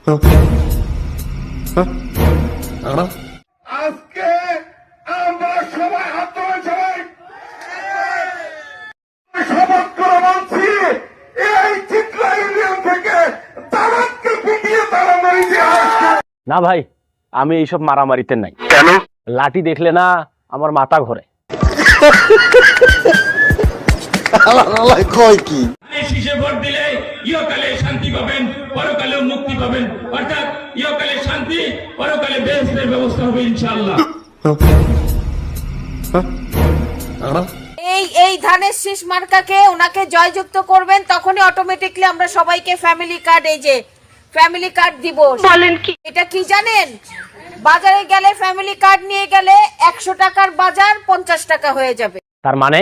আজকে আমরা সবাই হাত ধরে সবাই শপথ করে বলছি, এই চিত্রা ইউনিয়ন থেকে দালালকে পিটিয়ে তাড়ানোর ইতিহাস। না ভাই, আমি এইসব মারামারিতে নাই। কেন? লাঠি দেখলে না আমার মাথা ঘোরে। কয় কি? শীষে ভোট দিলে ইহকালে শান্তি পাবেন, পরকালেও মুক্তি পাবেন, অর্থাৎ ইহকালে শান্তি, পরকালে বেহেশতের ব্যবস্থা হবে ইনশাআল্লাহ। এই ধানের শীষ মার্কাকে ওনাকে জয়যুক্ত করবেন, তখনই অটোমেটিকলি আমরা সবাইকে ফ্যামিলি কার্ড, এই যে ফ্যামিলি কার্ড দিব। বলেন কি? এটা কি জানেন? বাজারে গেলে ফ্যামিলি কার্ড নিয়ে গেলে 100 টাকার বাজার 50 টাকা হয়ে যাবে। তার মানে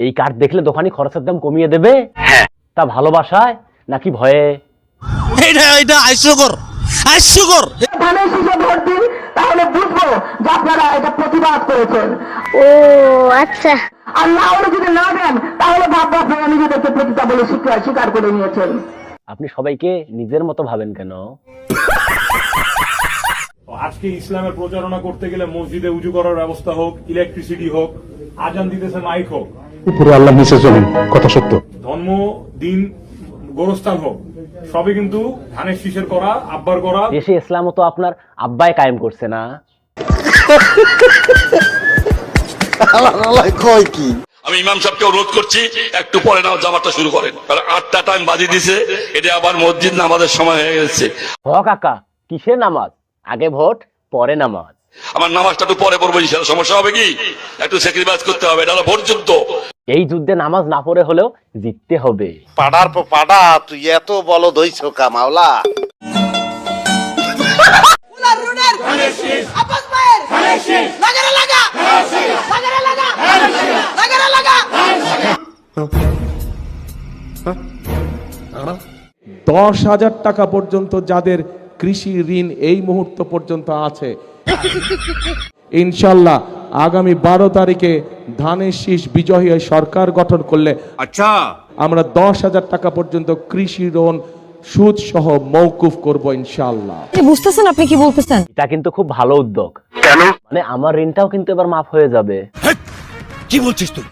এই কার্ড দেখলে দোকানি খরচের দাম কমিয়ে দেবে? হ্যাঁ। তা ভালোবাসায় নাকি ভয়ে? এটা হাস্যকর। ধানের শীষে ভোট দিন, তাহলে বুঝবো যে আপনারা এটা প্রতিবাদ করেছেন। ও আচ্ছা। আর না হলে যদি না দেন, তাহলে ভাববো আপনারা নিজেদেরকে প্রতিটা বলে স্বীকার করে নিয়েছেন। আপনি সবাইকে নিজের মতো ভাবেন কেন? আজকে ইসলামের প্রচারণা করতে গেলে মসজিদে উজু করার ব্যবস্থা হোক, ইলেকট্রিসিটি হোক, আজান দিতেছে মাইক হোক, উপরে আল্লাহ নিচে চলেন, কথা সত্য। ধর্ম দিন গোরস্থান হোক, সবই কিন্তু ধানের শীষের করা, আব্বার করা। দেশে ইসলামও তো আপনার আব্বাই কায়েম করছে না? কয় কি? আমি ইমাম সাহেবকে অনুরোধ করছি, একটু পরে নাও জামাতটা শুরু করেন, কারণ 8টা টাইম বাজিয়ে দিছে, এটা আবার মসজিদ নামাজের সময় হয়ে গেছে। কাকা, কিসের নামাজ? আগে ভোট পরে নামাজ। আমার নামাজটা একটু পরে পড়বো, সমস্যা হবে কি? একটু স্যাক্রিফাইস করতে হবে, এটা হলো ভোট যুদ্ধ। এই যুদ্ধে নামাজ না পড়ে হলেও জিততে হবে। পাড়ার পর পাড়া, তুই এত বলদ হইছ কা মাওলা? $10,000 টাকা পর্যন্ত যাদের কৃষি ঋণ এই মুহূর্ত পর্যন্ত আছে, ইনশাল্লাহ আগামী 12 তারিখে ধানের শীষ বিজয়ী সরকার গঠন করলে আমরা 10,000 টাকা পর্যন্ত কৃষি ঋণ সুদ সহ মওকুফ করব ইনশাল্লাহ। বুঝতেছেন আপনি কি বলতেছেন? এটা কিন্তু খুব ভালো উদ্যোগ। কেন? মানে আমার ঋণটাও কিন্তু এবার মাফ হয়ে যাবে। কি বলছিস তুই?